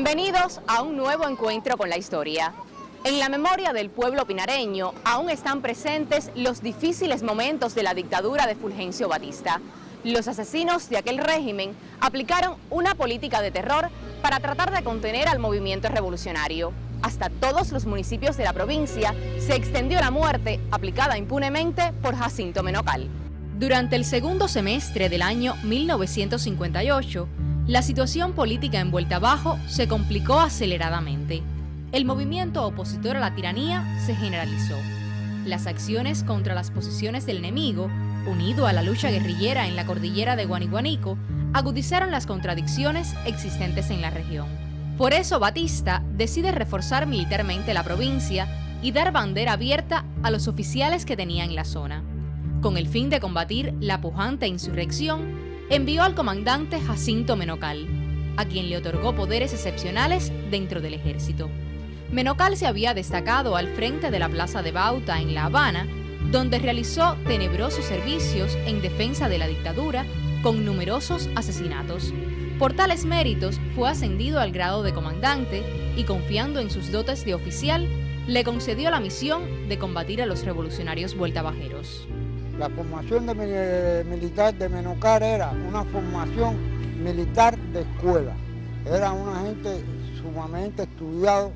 Bienvenidos a un nuevo encuentro con la historia. En la memoria del pueblo pinareño aún están presentes los difíciles momentos de la dictadura de Fulgencio Batista. Los asesinos de aquel régimen aplicaron una política de terror para tratar de contener al movimiento revolucionario. Hasta todos los municipios de la provincia se extendió la muerte aplicada impunemente por Jacinto Menocal. Durante el segundo semestre del año 1958, la situación política en vuelta abajo se complicó aceleradamente. El movimiento opositor a la tiranía se generalizó. Las acciones contra las posiciones del enemigo, unido a la lucha guerrillera en la cordillera de Guaniguanico, agudizaron las contradicciones existentes en la región. Por eso Batista decide reforzar militarmente la provincia y dar bandera abierta a los oficiales que tenía en la zona. Con el fin de combatir la pujante insurrección, envió al comandante Jacinto Menocal, a quien le otorgó poderes excepcionales dentro del ejército. Menocal se había destacado al frente de la Plaza de Bauta en La Habana, donde realizó tenebrosos servicios en defensa de la dictadura con numerosos asesinatos. Por tales méritos fue ascendido al grado de comandante y, confiando en sus dotes de oficial, le concedió la misión de combatir a los revolucionarios vueltabajeros. La formación militar de Menocal era una formación militar de escuela. Era una gente sumamente estudiado,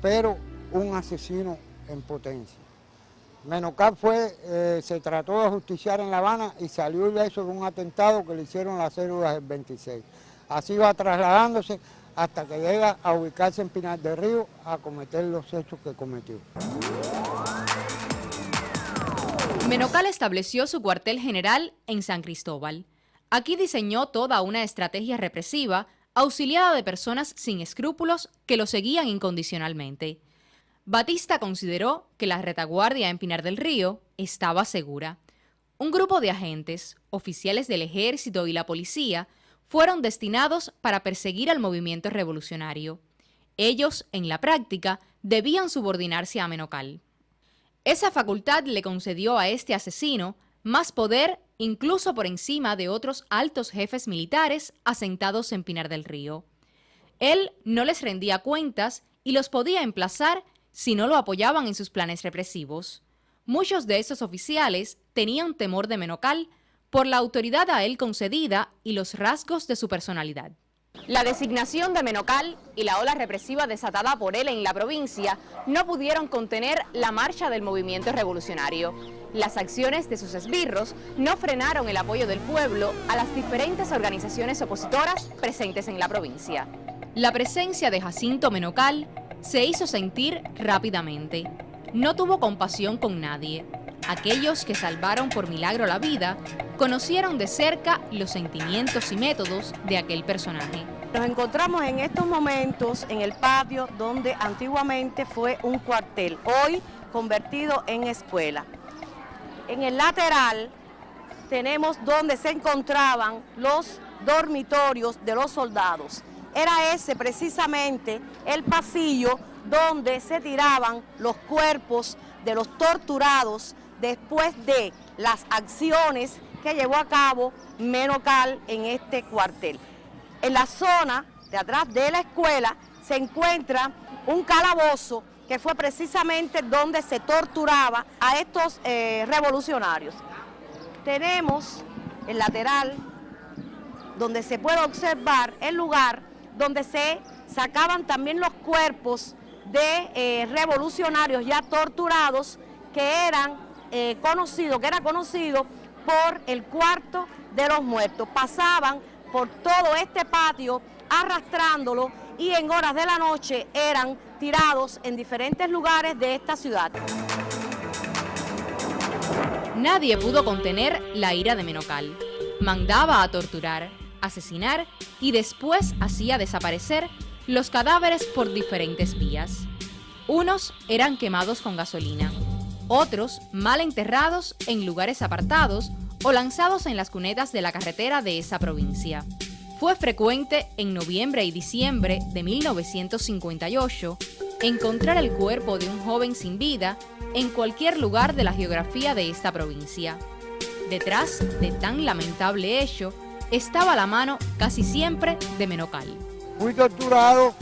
pero un asesino en potencia. Menocal se trató de justiciar en La Habana y salió ileso de un atentado que le hicieron las células del 26. Así va trasladándose hasta que llega a ubicarse en Pinar del Río a cometer los hechos que cometió. Menocal estableció su cuartel general en San Cristóbal. Aquí diseñó toda una estrategia represiva auxiliada de personas sin escrúpulos que lo seguían incondicionalmente. Batista consideró que la retaguardia en Pinar del Río estaba segura. Un grupo de agentes, oficiales del ejército y la policía, fueron destinados para perseguir al movimiento revolucionario. Ellos, en la práctica, debían subordinarse a Menocal. Esa facultad le concedió a este asesino más poder incluso por encima de otros altos jefes militares asentados en Pinar del Río. Él no les rendía cuentas y los podía emplazar si no lo apoyaban en sus planes represivos. Muchos de esos oficiales tenían temor de Menocal por la autoridad a él concedida y los rasgos de su personalidad. La designación de Menocal y la ola represiva desatada por él en la provincia no pudieron contener la marcha del movimiento revolucionario. Las acciones de sus esbirros no frenaron el apoyo del pueblo a las diferentes organizaciones opositoras presentes en la provincia. La presencia de Jacinto Menocal se hizo sentir rápidamente. No tuvo compasión con nadie. Aquellos que salvaron por milagro la vida conocieron de cerca los sentimientos y métodos de aquel personaje. Nos encontramos en estos momentos en el patio donde antiguamente fue un cuartel, hoy convertido en escuela. En el lateral tenemos donde se encontraban los dormitorios de los soldados. Era ese precisamente el pasillo donde se tiraban los cuerpos de los torturados después de las acciones que llevó a cabo Menocal en este cuartel. En la zona de atrás de la escuela se encuentra un calabozo que fue precisamente donde se torturaba a estos revolucionarios. Tenemos el lateral donde se puede observar el lugar donde se sacaban también los cuerpos de revolucionarios ya torturados que era conocido por el cuarto de los muertos. Pasaban por todo este patio arrastrándolo y en horas de la noche eran tirados en diferentes lugares de esta ciudad. Nadie pudo contener la ira de Menocal. Mandaba a torturar, asesinar y después hacía desaparecer los cadáveres por diferentes vías. Unos eran quemados con gasolina, otros mal enterrados en lugares apartados o lanzados en las cunetas de la carretera de esa provincia. Fue frecuente en noviembre y diciembre de 1958 encontrar el cuerpo de un joven sin vida en cualquier lugar de la geografía de esta provincia. Detrás de tan lamentable hecho estaba la mano casi siempre de Menocal. Fui torturado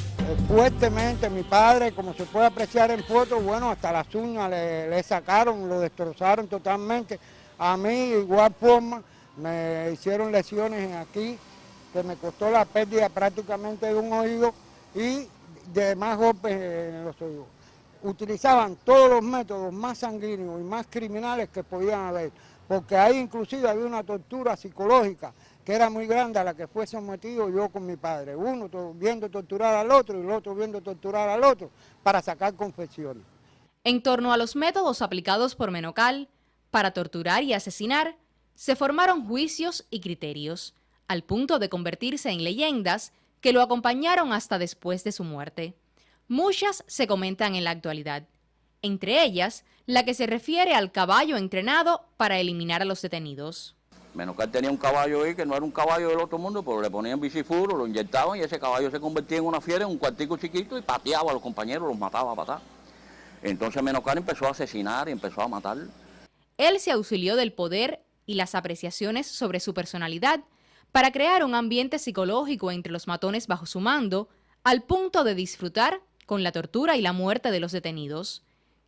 fuertemente. Mi padre, como se puede apreciar en fotos, bueno, hasta las uñas le sacaron, lo destrozaron totalmente. A mí, de igual forma, me hicieron lesiones aquí, que me costó la pérdida prácticamente de un oído y de más golpes en los oídos. Utilizaban todos los métodos más sanguíneos y más criminales que podían haber, porque ahí inclusive había una tortura psicológica que era muy grande a la que fue sometido yo con mi padre, uno viendo torturar al otro y el otro viendo torturar al otro para sacar confesiones. En torno a los métodos aplicados por Menocal para torturar y asesinar, se formaron juicios y criterios, al punto de convertirse en leyendas que lo acompañaron hasta después de su muerte. Muchas se comentan en la actualidad, entre ellas la que se refiere al caballo entrenado para eliminar a los detenidos. Menocal tenía un caballo ahí que no era un caballo del otro mundo, pero le ponían bicifuro, lo inyectaban y ese caballo se convertía en una fiera, en un cuartico chiquito y pateaba a los compañeros, los mataba a patar. Entonces Menocal empezó a asesinar y empezó a matar. Él se auxilió del poder y las apreciaciones sobre su personalidad para crear un ambiente psicológico entre los matones bajo su mando, al punto de disfrutar con la tortura y la muerte de los detenidos.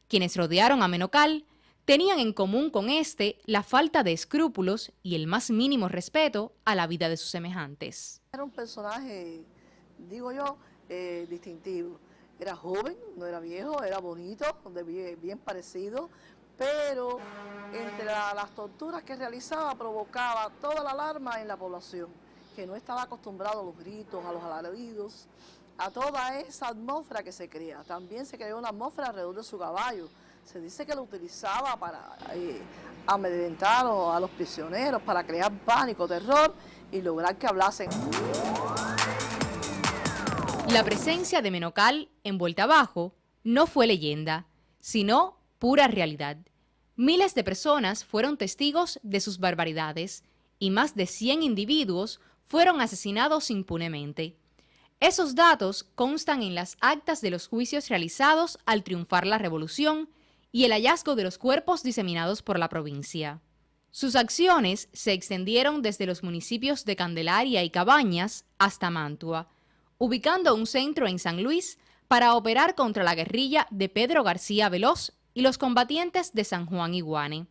Quienes rodearon a Menocal tenían en común con este la falta de escrúpulos y el más mínimo respeto a la vida de sus semejantes. Era un personaje, digo yo, distintivo. Era joven, no era viejo, era bonito, bien parecido, pero entre las torturas que realizaba provocaba toda la alarma en la población, que no estaba acostumbrado a los gritos, a los alaridos, a toda esa atmósfera que se crea. También se creó una atmósfera alrededor de su caballo. Se dice que lo utilizaba para amedrentar a los prisioneros, para crear pánico, terror y lograr que hablasen. La presencia de Menocal en Vuelta Abajo no fue leyenda, sino pura realidad. Miles de personas fueron testigos de sus barbaridades y más de 100 individuos fueron asesinados impunemente. Esos datos constan en las actas de los juicios realizados al triunfar la revolución y el hallazgo de los cuerpos diseminados por la provincia. Sus acciones se extendieron desde los municipios de Candelaria y Cabañas hasta Mantua, ubicando un centro en San Luis para operar contra la guerrilla de Pedro García Veloz y los combatientes de San Juan y Guane.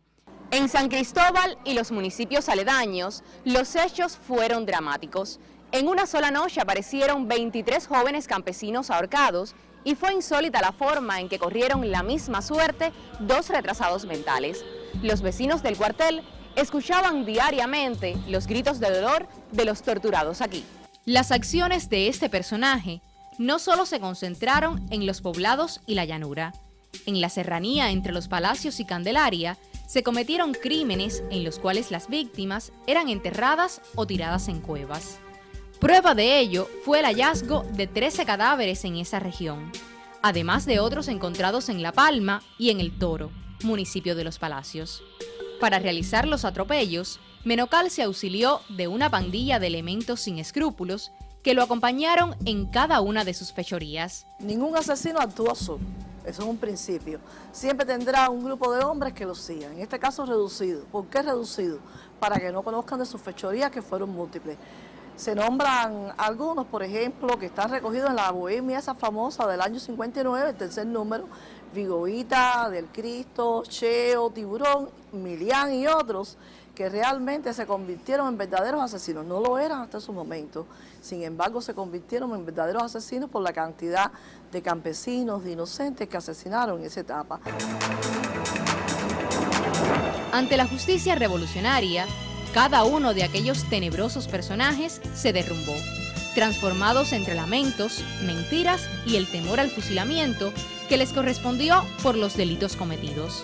En San Cristóbal y los municipios aledaños, los hechos fueron dramáticos. En una sola noche aparecieron 23 jóvenes campesinos ahorcados y fue insólita la forma en que corrieron la misma suerte dos retrasados mentales. Los vecinos del cuartel escuchaban diariamente los gritos de dolor de los torturados aquí. Las acciones de este personaje no solo se concentraron en los poblados y la llanura. En la serranía entre los Palacios y Candelaria se cometieron crímenes en los cuales las víctimas eran enterradas o tiradas en cuevas. Prueba de ello fue el hallazgo de 13 cadáveres en esa región, además de otros encontrados en La Palma y en El Toro, municipio de Los Palacios. Para realizar los atropellos, Menocal se auxilió de una pandilla de elementos sin escrúpulos que lo acompañaron en cada una de sus fechorías. Ningún asesino actúa solo, eso es un principio. Siempre tendrá un grupo de hombres que lo sigan, en este caso reducido. ¿Por qué reducido? Para que no conozcan de sus fechorías, que fueron múltiples. Se nombran algunos, por ejemplo, que están recogidos en la bohemia esa famosa del año 59, el tercer número, Vigovita, Del Cristo, Cheo, Tiburón, Milián y otros, que realmente se convirtieron en verdaderos asesinos. No lo eran hasta su momento, sin embargo se convirtieron en verdaderos asesinos por la cantidad de campesinos, de inocentes que asesinaron en esa etapa. Ante la justicia revolucionaria, cada uno de aquellos tenebrosos personajes se derrumbó, transformados entre lamentos, mentiras y el temor al fusilamiento que les correspondió por los delitos cometidos.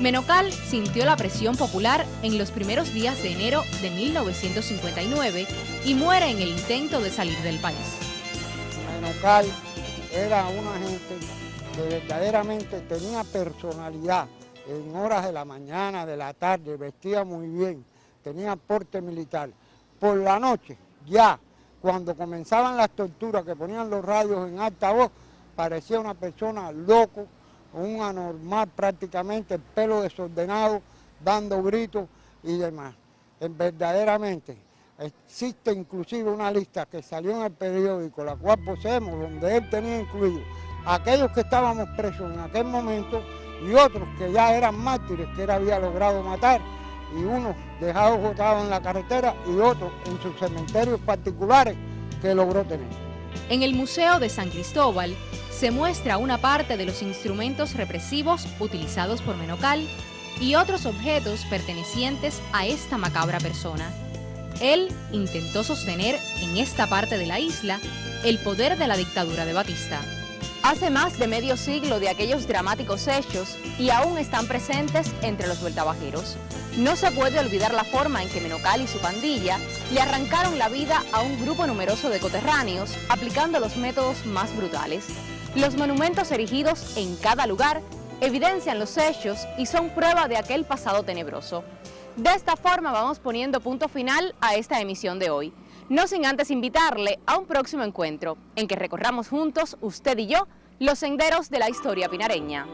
Menocal sintió la presión popular en los primeros días de enero de 1959 y muere en el intento de salir del país. Menocal era una gente que verdaderamente tenía personalidad. En horas de la mañana, de la tarde, vestía muy bien, tenía porte militar. Por la noche, ya, cuando comenzaban las torturas que ponían los radios en alta voz, parecía una persona loco, un anormal prácticamente, el pelo desordenado, dando gritos y demás. Verdaderamente, Existe inclusive una lista que salió en el periódico, la cual poseemos, donde él tenía incluido aquellos que estábamos presos en aquel momento y otros que ya eran mártires que él había logrado matar, y unos dejados botados en la carretera y otros en sus cementerios particulares que logró tener. En el Museo de San Cristóbal se muestra una parte de los instrumentos represivos utilizados por Menocal y otros objetos pertenecientes a esta macabra persona. Él intentó sostener en esta parte de la isla el poder de la dictadura de Batista. Hace más de medio siglo de aquellos dramáticos hechos y aún están presentes entre los vueltabajeros. No se puede olvidar la forma en que Menocal y su pandilla le arrancaron la vida a un grupo numeroso de coterráneos aplicando los métodos más brutales. Los monumentos erigidos en cada lugar evidencian los hechos y son prueba de aquel pasado tenebroso. De esta forma vamos poniendo punto final a esta emisión de hoy. No sin antes invitarle a un próximo encuentro en que recorramos juntos, usted y yo, los senderos de la historia pinareña.